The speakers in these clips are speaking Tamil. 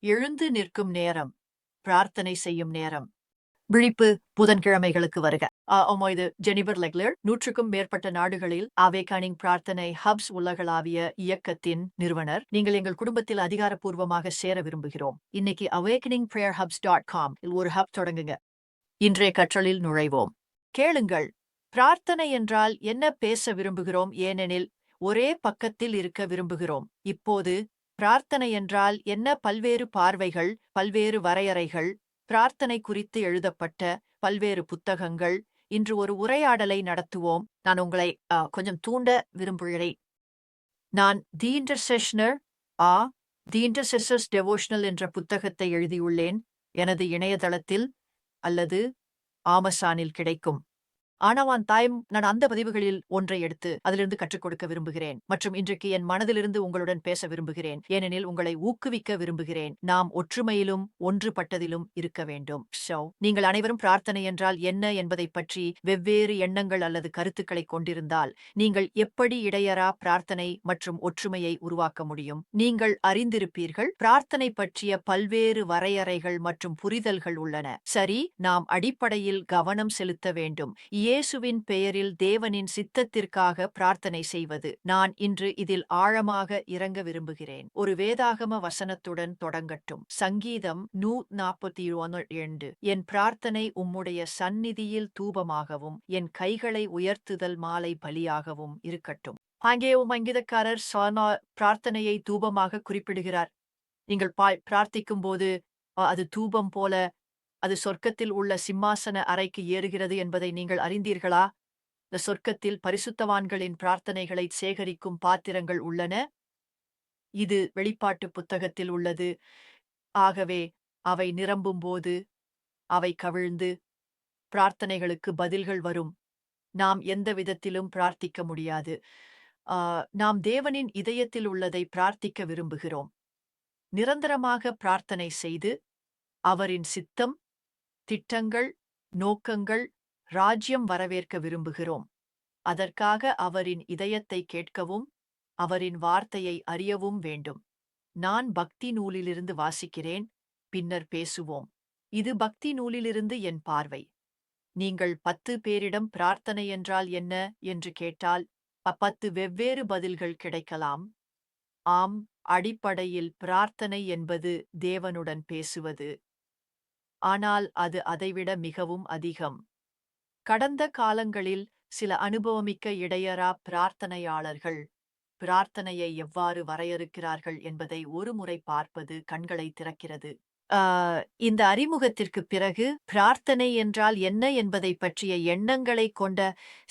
எழுந்து நிற்கும் நேரம், பிரார்த்தனை செய்யும் நேரம். விழிப்பு புதன்கிழமைகளுக்கு வருக. இது ஜெனிபர் லெக்லர் 100க்கும் மேற்பட்ட நாடுகளில் அவேகானிங் பிரார்த்தனை ஹப்ஸ் உலகளாவிய இயக்கத்தின் நிறுவனர். நீங்கள் எங்கள் குடும்பத்தில் அதிகாரப்பூர்வமாக சேர விரும்புகிறோம். இன்னைக்கு awakeningprayerhubs.com இல் ஒரு ஹப் தொடங்குங்க. இன்றைய கற்றலில் நுழைவோம். கேளுங்கள். பிரார்த்தனை என்றால் என்ன பேச விரும்புகிறோம், ஏனெனில் ஒரே பக்கத்தில் இருக்க விரும்புகிறோம். இப்போது பிரார்த்தனை என்றால் என்ன? பல்வேறு பார்வைகள், பல்வேறு வரையறைகள், பிரார்த்தனை குறித்து எழுதப்பட்ட பல்வேறு புத்தகங்கள். இன்று ஒரு உரையாடலை நடத்துவோம். நான் உங்களை கொஞ்சம் தூண்ட விரும்புகிறேன். நான் தி இன்டர்செஷனர் தி இன்டர்செசர்ஸ் டெவோஷனல் என்ற புத்தகத்தை எழுதியுள்ளேன். எனது இணையதளத்தில் அல்லது ஆமசானில் கிடைக்கும். ஆனாவான் தாயும் நான் அந்த பதிவுகளில் ஒன்றை எடுத்து அதிலிருந்து கற்றுக் கொடுக்க விரும்புகிறேன் மற்றும் இன்றைக்கு என் மனதிலிருந்து உங்களுடன் பேச விரும்புகிறேன், ஏனெனில் உங்களை ஊக்குவிக்க விரும்புகிறேன். நாம் ஒற்றுமையிலும் ஒன்றுபட்டதிலும் இருக்க வேண்டும். நீங்கள் அனைவரும் பிரார்த்தனை என்றால் என்ன என்பதை பற்றி வெவ்வேறு எண்ணங்கள் அல்லது கருத்துக்களை கொண்டிருந்தால் நீங்கள் எப்படி இடையறா பிரார்த்தனை மற்றும் ஒற்றுமையை உருவாக்க முடியும்? நீங்கள் அறிந்திருப்பீர்கள், பிரார்த்தனை பற்றிய பல்வேறு வரையறைகள் மற்றும் புரிதல்கள் உள்ளன. சரி, நாம் அடிப்படையில் கவனம் செலுத்த வேண்டும். இயேசுவின் பெயரில் தேவனின் சித்தத்திற்காக பிரார்த்தனை செய்வது. நான் இன்று இதில் ஆழமாக இறங்க விரும்புகிறேன். ஒரு வேதாகம வசனத்துடன் தொடங்கட்டும். சங்கீதம் 141. என் பிரார்த்தனை உம்முடைய சந்நிதியில் தூபமாகவும் என் கைகளை உயர்த்துதல் மாலை பலியாகவும் இருக்கட்டும். அங்கே அங்கீதக்காரர் பிரார்த்தனையை தூபமாக குறிப்பிடுகிறார். நீங்கள் பிரார்த்திக்கும் போது அது தூபம் போல அது சொர்க்கத்தில் உள்ள சிம்மாசன அறைக்கு ஏறுகிறது என்பதை நீங்கள் அறிந்தீர்களா? இந்த சொர்க்கத்தில் பரிசுத்தவான்களின் பிரார்த்தனைகளை சேகரிக்கும் பாத்திரங்கள் உள்ளன. இது வெளிப்பாட்டு புத்தகத்தில் உள்ளது. ஆகவே அவை நிரம்பும்போது அவை கவிழ்ந்து பிரார்த்தனைகளுக்கு பதில்கள் வரும். நாம் எந்த விதத்திலும் பிரார்த்திக்க முடியாது. நாம் தேவனின் இதயத்தில் உள்ளதை பிரார்த்திக்க விரும்புகிறோம். நிரந்தரமாக பிரார்த்தனை செய்து அவரின் சித்தம், திட்டங்கள், நோக்கங்கள், ராஜ்யம் வரவேற்க விரும்புகிறோம். அதற்காக அவரின் இதயத்தை கேட்கவும் அவரின் வார்த்தையை அறியவும் வேண்டும். நான் பக்தி நூலிலிருந்து வாசிக்கிறேன், பின்னர் பேசுவோம். இது பக்தி நூலிலிருந்து என் பார்வை. நீங்கள் 10 பேரிடம் பிரார்த்தனை என்றால் என்ன என்று கேட்டால் 10 வெவ்வேறு பதில்கள் கிடைக்கலாம். ஆம், அடிப்படையில் பிரார்த்தனை என்பது தேவனுடன் பேசுவது. ஆனால் அது அதைவிட மிகவும் அதிகம். கடந்த காலங்களில் சில அனுபவமிக்க இடையறா பிரார்த்தனையாளர்கள் பிரார்த்தனையை எவ்வாறு வரையறுக்கிறார்கள் என்பதை ஒருமுறை பார்ப்பது கண்களை திறக்கிறது. இந்த அறிமுகத்திற்கு பிறகு பிரார்த்தனை என்றால் என்ன என்பதை பற்றிய எண்ணங்களை கொண்ட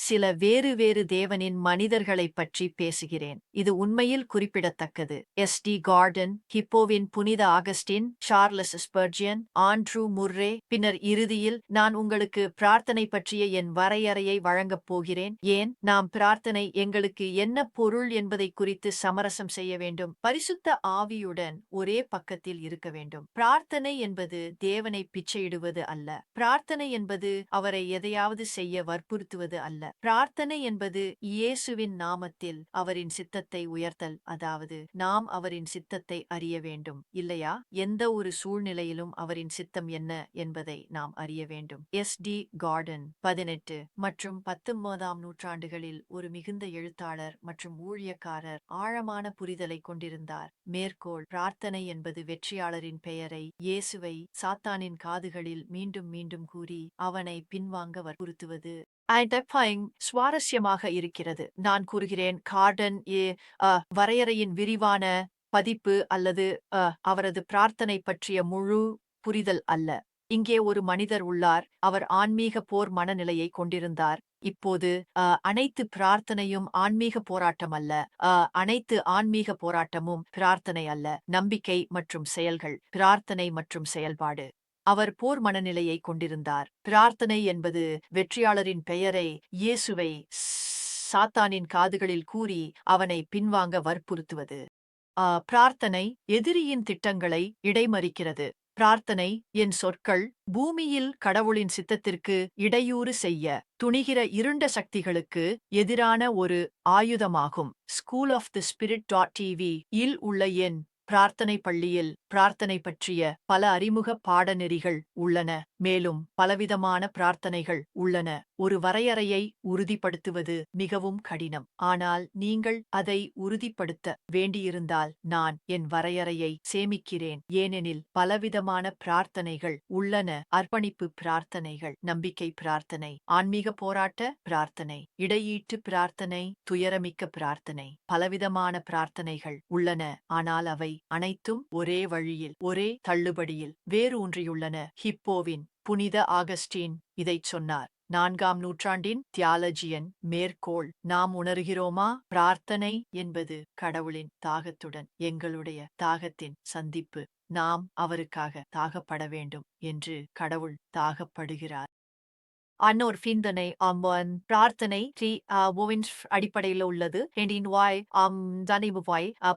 சில வேறு வேறு தேவனின் மனிதர்களை பற்றி பேசுகிறேன். இது உண்மையில் குறிப்பிடத்தக்கது. S.D. கார்டன், ஹிப்போவின் புனித ஆகஸ்டின், சார்லஸ் ஸ்பர்ஜியன், ஆண்ட்ரூ முர்ரே. பின்னர் இறுதியில் நான் உங்களுக்கு பிரார்த்தனை பற்றிய என் வரையறையை வழங்கப் போகிறேன். ஏன் நாம் பிரார்த்தனை எங்களுக்கு என்ன பொருள் என்பதை குறித்து சமரசம் செய்ய வேண்டும். பரிசுத்த ஆவியுடன் ஒரே பக்கத்தில் இருக்க வேண்டும். பிரார்த்தனை என்பது தேவனை பிச்சையிடுவது அல்ல. பிரார்த்தனை என்பது அவரை எதையாவது செய்ய வற்புறுத்துவது அல்ல. பிரார்த்தனை என்பது இயேசுவின் நாமத்தில் அவரின் சித்தத்தை உயர்த்தல். அதாவது நாம் அவரின் சித்தத்தை அறிய வேண்டும், இல்லையா? எந்த ஒரு சூழ்நிலையிலும் அவரின் சித்தம் என்ன என்பதை நாம் அறிய வேண்டும். S.D. கார்டன் 18 மற்றும் 19ஆம் நூற்றாண்டுகளில் ஒரு மிகுந்த எழுத்தாளர் மற்றும் ஊழியக்காரர் ஆழமான புரிதலை கொண்டிருந்தார். மேற்கோள்: பிரார்த்தனை என்பது வெற்றியாளரின் பெயரை, இயேசுவை, சாத்தானின் காதுகளில் மீண்டும் மீண்டும் கூறி அவனை பின்வாங்க வற்புறுத்துவது. சுவாரஸ்யமாக இருக்கிறது. நான் கூறுகிறேன், கார்டன் வரையறையின் விரிவான பதிப்பு அல்லது அவரது பிரார்த்தனை பற்றிய முழு புரிதல் அல்ல. இங்கே ஒரு மனிதர் உள்ளார். அவர் ஆன்மீக போர் மனநிலையை கொண்டிருந்தார். இப்போது அனைத்து பிரார்த்தனையும் ஆன்மீக போராட்டம் அல்ல. அனைத்து ஆன்மீக போராட்டமும் பிரார்த்தனை அல்ல. நம்பிக்கை மற்றும் செயல்கள், பிரார்த்தனை மற்றும் செயல்பாடு. அவர் போர் மனநிலையை கொண்டிருந்தார். பிரார்த்தனை என்பது வெற்றியாளரின் பெயரை, இயேசுவை, சாத்தானின் காதுகளில் கூறி அவனை பின்வாங்க வற்புறுத்துவது. பிரார்த்தனை எதிரியின் திட்டங்களை இடைமறிக்கிறது. பிரார்த்தனை என் சொற்கள் பூமியில் கடவுளின் சித்தத்திற்கு இடையூறு செய்ய துணிகிற இருண்ட சக்திகளுக்கு எதிரான ஒரு ஆயுதமாகும். School of the Spirit.tv இல் உள்ள என் பிரார்த்தனை பள்ளியில் பிரார்த்தனை பற்றிய பல அறிமுக பாடநெறிகள் உள்ளன, மேலும் பலவிதமான பிரார்த்தனைகள் உள்ளன. ஒரு வரையறையை உறுதிப்படுத்துவது மிகவும் கடினம், ஆனால் நீங்கள் அதை உறுதிப்படுத்த வேண்டியிருந்தால் நான் என் வரையறையை சேமிக்கிறேன், ஏனெனில் பலவிதமான பிரார்த்தனைகள் உள்ளன. அர்ப்பணிப்பு பிரார்த்தனைகள், நம்பிக்கை பிரார்த்தனை, ஆன்மீக போராட்ட பிரார்த்தனை, இடையீட்டு பிரார்த்தனை, துயரமிக்க பிரார்த்தனை. பலவிதமான பிரார்த்தனைகள் உள்ளன, ஆனால் அவை அனைத்தும் ஒரே வழியில், ஒரே தள்ளுபடியில் வேரூன்றியுள்ளன. ஹிப்போவின் புனித ஆகஸ்டீன் இதைச் சொன்னார். 4ஆம் நூற்றாண்டின் தியாலஜியன் மேற்கோள். நாம் உணர்கிறோமா? பிரார்த்தனை என்பது கடவுளின் தாகத்துடன் எங்களுடைய தாகத்தின் சந்திப்பு. நாம் அவருக்காக தாகப்பட வேண்டும் என்று கடவுள் தாகப்படுகிறார். அன்னோர் சிந்தனை பிரார்த்தனை அடிப்படையில் உள்ளது.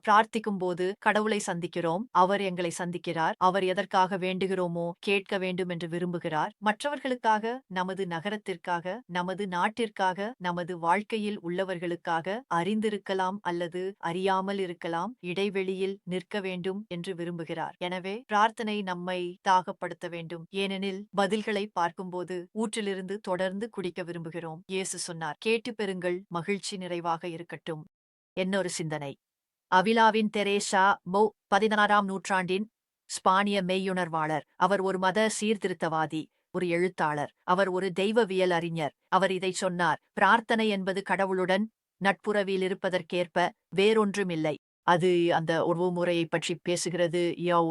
பிரார்த்திக்கும் போது கடவுளை சந்திக்கிறோம், அவர் எங்களை சந்திக்கிறார். அவர் எதற்காக வேண்டுகிறோமோ கேட்க வேண்டும் என்று விரும்புகிறார். மற்றவர்களுக்காக, நமது நகரத்திற்காக, நமது நாட்டிற்காக, நமது வாழ்க்கையில் உள்ளவர்களுக்காக, அறிந்திருக்கலாம் அல்லது அறியாமல் இருக்கலாம், இடைவெளியில் நிற்க வேண்டும் என்று விரும்புகிறார். எனவே பிரார்த்தனை நம்மை தாகப்படுத்த வேண்டும், ஏனெனில் பதில்களை பார்க்கும்போது ஊற்றிலிருந்து தொடர்ந்து குடிக்க விரும்புகிறோம். இயேசு சொன்னார், கேட்டு பெறுங்கள், மகிழ்ச்சி நிறைவாக இருக்கட்டும். என்னொரு சிந்தனை. அவிலாவின் தெரேசா 16ஆம் நூற்றாண்டின் ஸ்பானிய மெய்யுணர்வாளர். அவர் ஒரு மத சீர்திருத்தவாதி, ஒரு எழுத்தாளர், அவர் ஒரு தெய்வவியல் அறிஞர். அவர் இதை சொன்னார்: பிரார்த்தனை என்பது கடவுளுடன் நட்புறவில் இருப்பதற்கேற்ப வேறொன்றுமில்லை. அது அந்த உறவு முறையை பற்றி பேசுகிறது.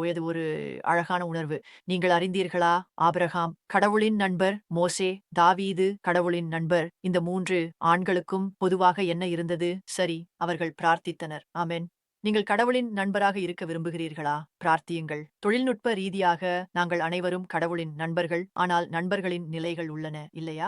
இது ஒரு அழகான உணர்வு. நீங்கள் அறிந்தீர்களா? ஆபிரகாம் கடவுளின் நண்பர், மோசே, தாவீது கடவுளின் நண்பர். இந்த 3 ஆண்களுக்கும் பொதுவாக என்ன இருந்தது? சரி, அவர்கள் பிரார்த்தித்தனர். ஆமென். நீங்கள் கடவுளின் நண்பராக இருக்க விரும்புகிறீர்களா? பிரார்த்தியுங்கள். தொழில்நுட்ப ரீதியாக நாங்கள் அனைவரும் கடவுளின் நண்பர்கள், ஆனால் நண்பர்களின் நிலைகள் உள்ளன, இல்லையா?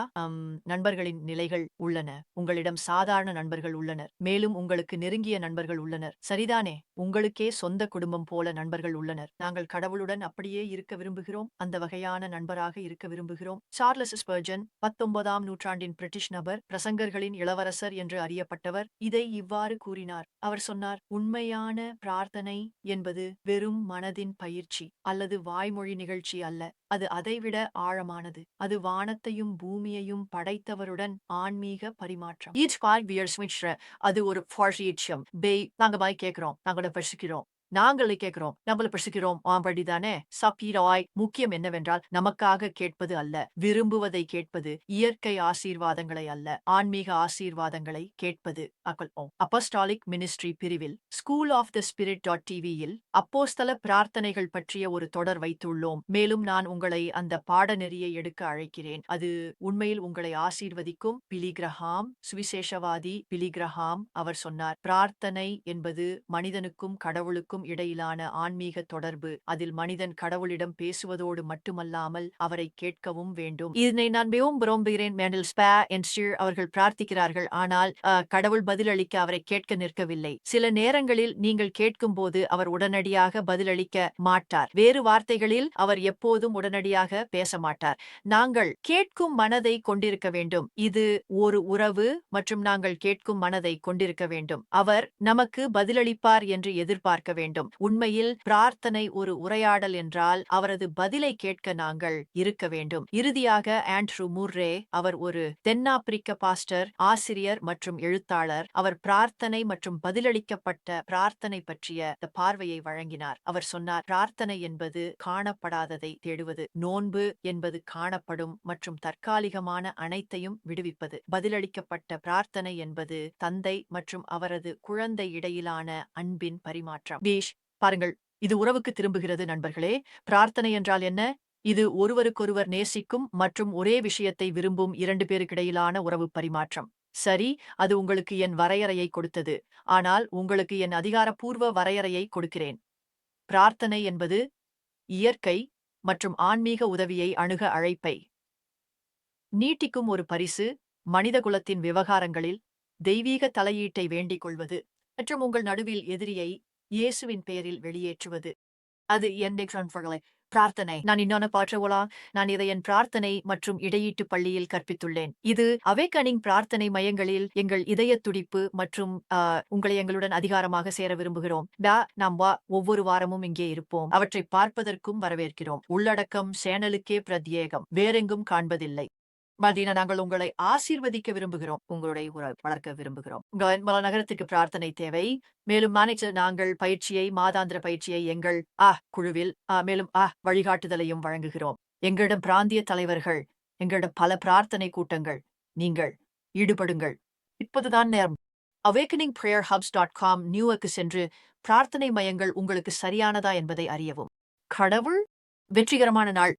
நண்பர்களின் நிலைகள் உள்ளன. உங்களிடம் சாதாரண நண்பர்கள் உள்ளனர், மேலும் உங்களுக்கு நெருங்கிய நண்பர்கள் உள்ளனர், சரிதானே? உங்களுக்கே சொந்த குடும்பம் போல நண்பர்கள் உள்ளனர். நாங்கள் கடவுளுடன் அப்படியே இருக்க விரும்புகிறோம், அந்த வகையான நண்பராக இருக்க விரும்புகிறோம். சார்லஸ் ஸ்பர்ஜன் 19ஆம் நூற்றாண்டின் பிரிட்டிஷ் நபர், பிரசங்கர்களின் இளவரசர் என்று அறியப்பட்டவர், இதை இவ்வாறு கூறினார். அவர் சொன்னார், உண்மையான பிரார்த்தனை என்பது வெறும் மனதின் பயிற்சி அல்லது வாய்மொழி நிகழ்ச்சி அல்ல. அது அதைவிட ஆழமானது. அது வானத்தையும் பூமியையும் படைத்தவருடன் ஆன்மீக பரிமாற்றம். அது ஒரு நாங்க கேட்கிறோம், நாங்கள பசிக்கிறோம், நாங்களே கேட்கிறோம், நம்மள பசிக்கிறோம், ஆம்படிதானே? சப்பீராய். முக்கியம் என்னவென்றால், நமக்காக கேட்பது அல்ல, விரும்புவதை கேட்பது, இயற்கை ஆசீர்வாதங்களை அல்ல, ஆன்மீக ஆசீர்வாதங்களை கேட்பது. அப்போஸ்டாலிக் மினிஸ்ட்ரி பிரிவில் ஸ்கூல் ஆஃப் த ஸ்பிரிட்.tv-யில் அப்போஸ்தல பிரார்த்தனைகள் பற்றிய ஒரு தொடர் வைத்துள்ளோம். மேலும் நான் உங்களை அந்த பாடநெறியை எடுக்க அழைக்கிறேன். அது உண்மையில் உங்களை ஆசீர்வதிக்கும். பிலி கிரஹாம், சுவிசேஷவாதி பிலி கிரஹாம், அவர் சொன்னார், பிரார்த்தனை என்பது மனிதனுக்கும் கடவுளுக்கும் இடையிலான ஆன்மீக தொடர்பு. அதில் மனிதன் கடவுளிடம் பேசுவதோடு மட்டுமல்லாமல் அவரை கேட்கவும் வேண்டும். இதனை நான் மிகவும் விரும்புகிறேன். அவர்கள் பிரார்த்திக்கிறார்கள், ஆனால் கடவுள் பதிலளிக்க அவரை கேட்க நிற்கவில்லை. சில நேரங்களில் நீங்கள் கேட்கும் போது அவர் உடனடியாக பதிலளிக்க மாட்டார். வேறு வார்த்தைகளில், அவர் எப்போதும் உடனடியாக பேச மாட்டார். நாங்கள் கேட்கும் மனதை கொண்டிருக்க வேண்டும். இது ஒரு உறவு மற்றும் நாங்கள் கேட்கும் மனதை கொண்டிருக்க வேண்டும். அவர் நமக்கு பதிலளிப்பார் என்று எதிர்பார்க்க வேண்டும். உண்மையில் பிரார்த்தனை ஒரு உரையாடல் என்றால், அவரது பதிலை கேட்க நாங்கள் இருக்க வேண்டும். இறுதியாக ஆண்ட்ரூ முர்ரே, அவர் ஒரு தென்னாப்பிரிக்க பாஸ்டர், ஆசிரியர் மற்றும் எழுத்தாளர். அவர் பிரார்த்தனை மற்றும் பதிலளிக்கப்பட்ட பிரார்த்தனை பற்றிய பார்வையை வழங்கினார். அவர் சொன்னார், பிரார்த்தனை என்பது காணப்படாததை தேடுவது, நோன்பு என்பது காணப்படும் மற்றும் தற்காலிகமான அனைத்தையும் விடுவிப்பது. பதிலளிக்கப்பட்ட பிரார்த்தனை என்பது தந்தை மற்றும் அவரது குழந்தை இடையிலான அன்பின் பரிமாற்றம். பாருங்கள், இது உறவுக்கு திரும்புகிறது. நண்பர்களே, பிரார்த்தனை என்றால் என்ன? இது ஒருவருக்கொருவர் நேசிக்கும் மற்றும் ஒரே விஷயத்தை விரும்பும் 2 பேருக்கிடையிலான உறவு பரிமாற்றம். சரி, அது உங்களுக்கு என் வரையறையை கொடுத்தது, ஆனால் உங்களுக்கு என் அதிகாரப்பூர்வ வரையறையை கொடுக்கிறேன். பிரார்த்தனை என்பது இயற்கை மற்றும் ஆன்மீக உதவியை அணுக அழைப்பை நீட்டிக்கும் ஒரு பரிசு, மனிதகுலத்தின் விவகாரங்களில் தெய்வீக தலையீட்டை வேண்டிக் கொள்வது மற்றும் உங்கள் நடுவில் எதிரியை இயேசுவின் பெயரில் வெளியேற்றுவது. அது பிரார்த்தனை. நான் இன்னொன்னு பாற்றவோலா. நான் இதை என் பிரார்த்தனை மற்றும் இடையீட்டு பள்ளியில் கற்பித்துள்ளேன். இது அவேக்கனிங் பிரார்த்தனை மையங்களில் எங்கள் இதய துடிப்பு மற்றும் உங்களை எங்களுடன் அதிகாரமாக சேர விரும்புகிறோம். நாம் ஒவ்வொரு வாரமும் இங்கே இருப்போம். அவற்றை பார்ப்பதற்கும் வரவேற்கிறோம். உள்ளடக்கம் சேனலுக்கே பிரத்யேகம், வேறெங்கும் காண்பதில்லை. மதீனா, நாங்கள் உங்களை ஆசீர்வதிக்க விரும்புகிறோம். உங்களுடைய வளர்க்க விரும்புகிறோம். உங்கள் நகரத்துக்கு பிரார்த்தனை தேவை. மேலும் நாங்கள் மாதாந்திர பயிற்சியை எங்கள் குழுவில் மேலும் வழிகாட்டுதலையும் வழங்குகிறோம். எங்களிடம் பிராந்திய தலைவர்கள், எங்களிடம் பல பிரார்த்தனை கூட்டங்கள். நீங்கள் ஈடுபடுங்கள். இப்போதுதான் நேரம். awakeningprayerhubs.com நியூவுக்கு சென்று பிரார்த்தனை மையங்கள் உங்களுக்கு சரியானதா என்பதை அறியவும். கடவுள் வெற்றிகரமான நாள்.